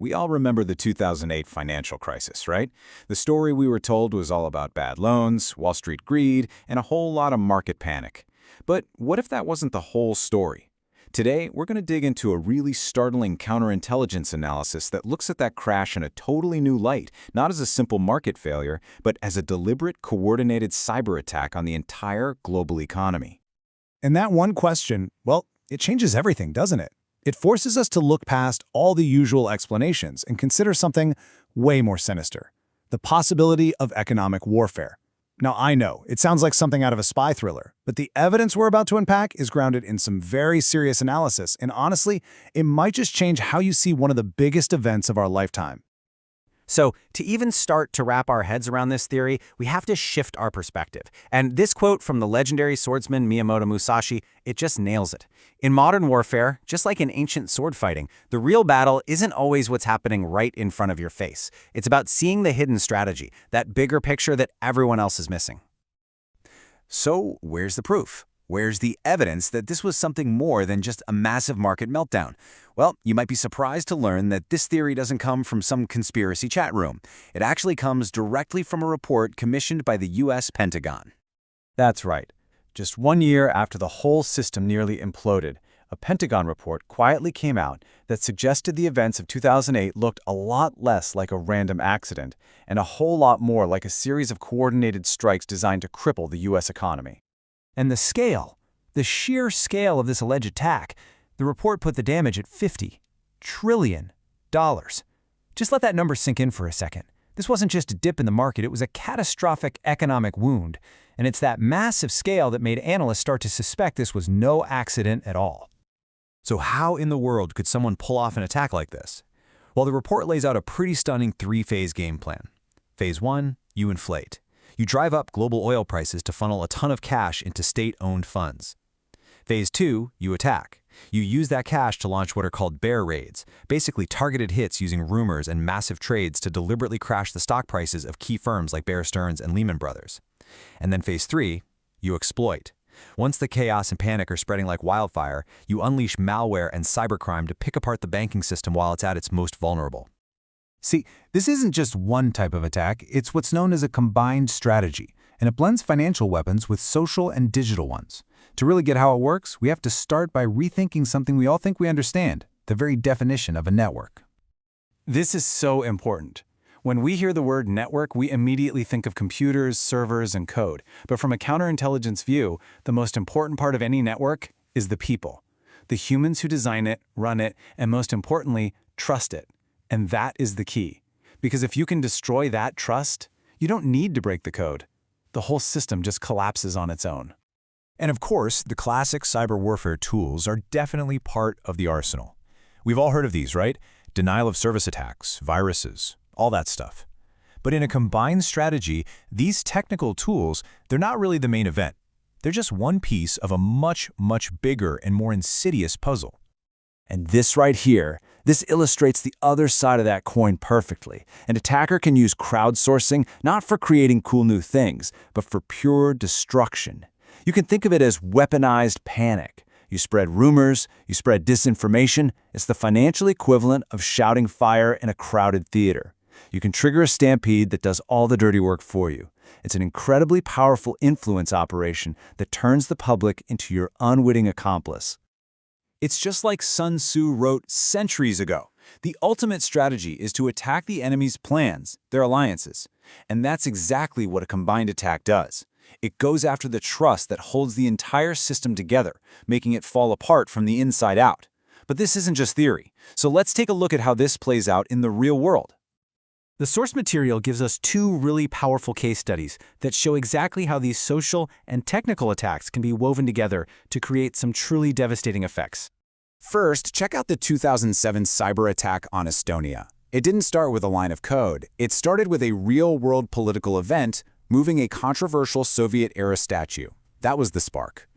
We all remember the 2008 financial crisis, right? The story we were told was all about bad loans, Wall Street greed, and a whole lot of market panic. But what if that wasn't the whole story? Today, we're going to dig into a really startling counterintelligence analysis that looks at that crash in a totally new light, not as a simple market failure, but as a deliberate, coordinated cyber attack on the entire global economy. And that one question, well, it changes everything, doesn't it? It forces us to look past all the usual explanations and consider something way more sinister: the possibility of economic warfare. Now, I know, it sounds like something out of a spy thriller, but the evidence we're about to unpack is grounded in some very serious analysis, and honestly, it might just change how you see one of the biggest events of our lifetime. So, to even start to wrap our heads around this theory, we have to shift our perspective. And this quote from the legendary swordsman Miyamoto Musashi, it just nails it. In modern warfare, just like in ancient sword fighting, the real battle isn't always what's happening right in front of your face. It's about seeing the hidden strategy, that bigger picture that everyone else is missing. So, where's the proof? Where's the evidence that this was something more than just a massive market meltdown? Well, you might be surprised to learn that this theory doesn't come from some conspiracy chat room. It actually comes directly from a report commissioned by the U.S. Pentagon. That's right. Just 1 year after the whole system nearly imploded, a Pentagon report quietly came out that suggested the events of 2008 looked a lot less like a random accident and a whole lot more like a series of coordinated strikes designed to cripple the U.S. economy. And the sheer scale of this alleged attack, the report put the damage at $50 trillion. Just let that number sink in for a second. This wasn't just a dip in the market, it was a catastrophic economic wound. And it's that massive scale that made analysts start to suspect this was no accident at all. So how in the world could someone pull off an attack like this? Well, the report lays out a pretty stunning three-phase game plan. Phase 1, you inflate. You drive up global oil prices to funnel a ton of cash into state-owned funds. Phase 2, you attack. You use that cash to launch what are called bear raids, basically targeted hits using rumors and massive trades to deliberately crash the stock prices of key firms like Bear Stearns and Lehman Brothers. And then Phase 3, you exploit. Once the chaos and panic are spreading like wildfire, you unleash malware and cybercrime to pick apart the banking system while it's at its most vulnerable. See, this isn't just one type of attack, it's what's known as a combined strategy, and it blends financial weapons with social and digital ones. To really get how it works, we have to start by rethinking something we all think we understand: the very definition of a network. This is so important. When we hear the word network, we immediately think of computers, servers, and code. But from a counterintelligence view, the most important part of any network is the people. The humans who design it, run it, and most importantly, trust it. And that is the key. Because if you can destroy that trust, you don't need to break the code. The whole system just collapses on its own. And of course, the classic cyber warfare tools are definitely part of the arsenal. We've all heard of these, right? Denial of service attacks, viruses, all that stuff. But in a combined strategy, these technical tools, they're not really the main event. They're just one piece of a much, much bigger and more insidious puzzle. And this right here, this illustrates the other side of that coin perfectly. An attacker can use crowdsourcing not for creating cool new things, but for pure destruction. You can think of it as weaponized panic. You spread rumors, you spread disinformation. It's the financial equivalent of shouting fire in a crowded theater. You can trigger a stampede that does all the dirty work for you. It's an incredibly powerful influence operation that turns the public into your unwitting accomplice. It's just like Sun Tzu wrote centuries ago. The ultimate strategy is to attack the enemy's plans, their alliances. And that's exactly what a combined attack does. It goes after the trust that holds the entire system together, making it fall apart from the inside out. But this isn't just theory. So let's take a look at how this plays out in the real world. The source material gives us two really powerful case studies that show exactly how these social and technical attacks can be woven together to create some truly devastating effects. First, check out the 2007 cyber attack on Estonia. It didn't start with a line of code. It started with a real-world political event, moving a controversial Soviet-era statue. That was the spark.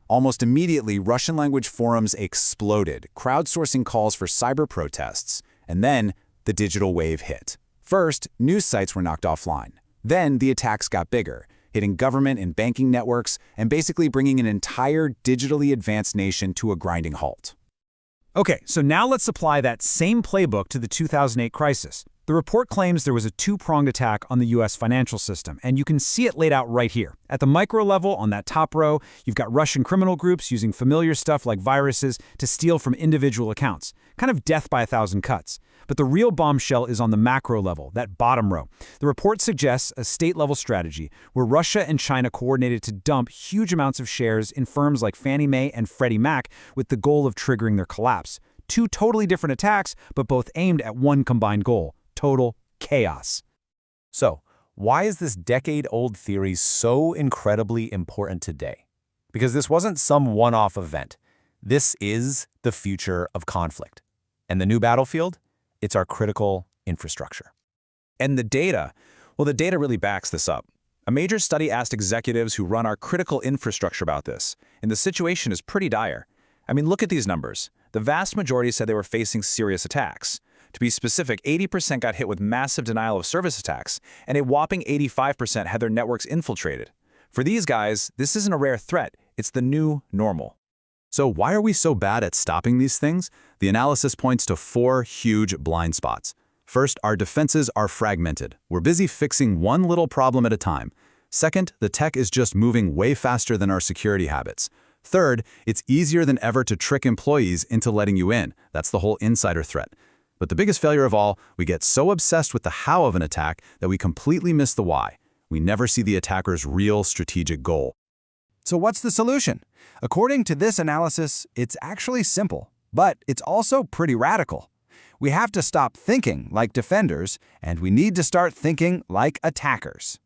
Almost immediately, Russian-language forums exploded, crowdsourcing calls for cyber protests. And then, the digital wave hit. First, news sites were knocked offline. Then, the attacks got bigger, hitting government and banking networks and basically bringing an entire digitally advanced nation to a grinding halt. Okay, so now let's apply that same playbook to the 2008 crisis. The report claims there was a two-pronged attack on the U.S. financial system, and you can see it laid out right here. At the micro level, on that top row, you've got Russian criminal groups using familiar stuff like viruses to steal from individual accounts. Kind of death by a thousand cuts. But the real bombshell is on the macro level, that bottom row. The report suggests a state-level strategy where Russia and China coordinated to dump huge amounts of shares in firms like Fannie Mae and Freddie Mac with the goal of triggering their collapse. Two totally different attacks, but both aimed at one combined goal: total chaos. So, why is this decade-old theory so incredibly important today? Because this wasn't some one-off event. This is the future of conflict. And the new battlefield? It's our critical infrastructure. And the data? Well, the data really backs this up. A major study asked executives who run our critical infrastructure about this, and the situation is pretty dire. I mean, look at these numbers. The vast majority said they were facing serious attacks. To be specific, 80% got hit with massive denial of service attacks, and a whopping 85% had their networks infiltrated. For these guys, this isn't a rare threat, it's the new normal. So why are we so bad at stopping these things? The analysis points to 4 huge blind spots. First, our defenses are fragmented. We're busy fixing one little problem at a time. Second, the tech is just moving way faster than our security habits. Third, it's easier than ever to trick employees into letting you in. That's the whole insider threat. But the biggest failure of all, we get so obsessed with the how of an attack that we completely miss the why. We never see the attacker's real strategic goal. So what's the solution? According to this analysis, it's actually simple, but it's also pretty radical. We have to stop thinking like defenders, and we need to start thinking like attackers.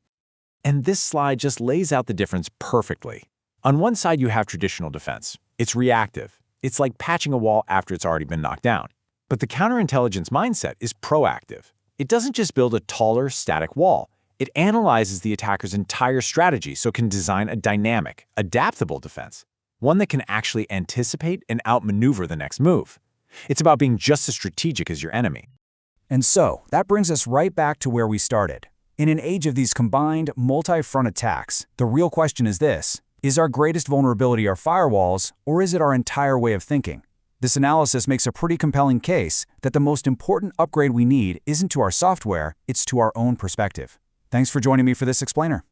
And this slide just lays out the difference perfectly. On one side, you have traditional defense. It's reactive. It's like patching a wall after it's already been knocked down. But the counterintelligence mindset is proactive. It doesn't just build a taller, static wall. It analyzes the attacker's entire strategy so it can design a dynamic, adaptable defense, one that can actually anticipate and outmaneuver the next move. It's about being just as strategic as your enemy. And so, that brings us right back to where we started. In an age of these combined, multi-front attacks, the real question is this: is our greatest vulnerability our firewalls, or is it our entire way of thinking? This analysis makes a pretty compelling case that the most important upgrade we need isn't to our software, it's to our own perspective. Thanks for joining me for this explainer.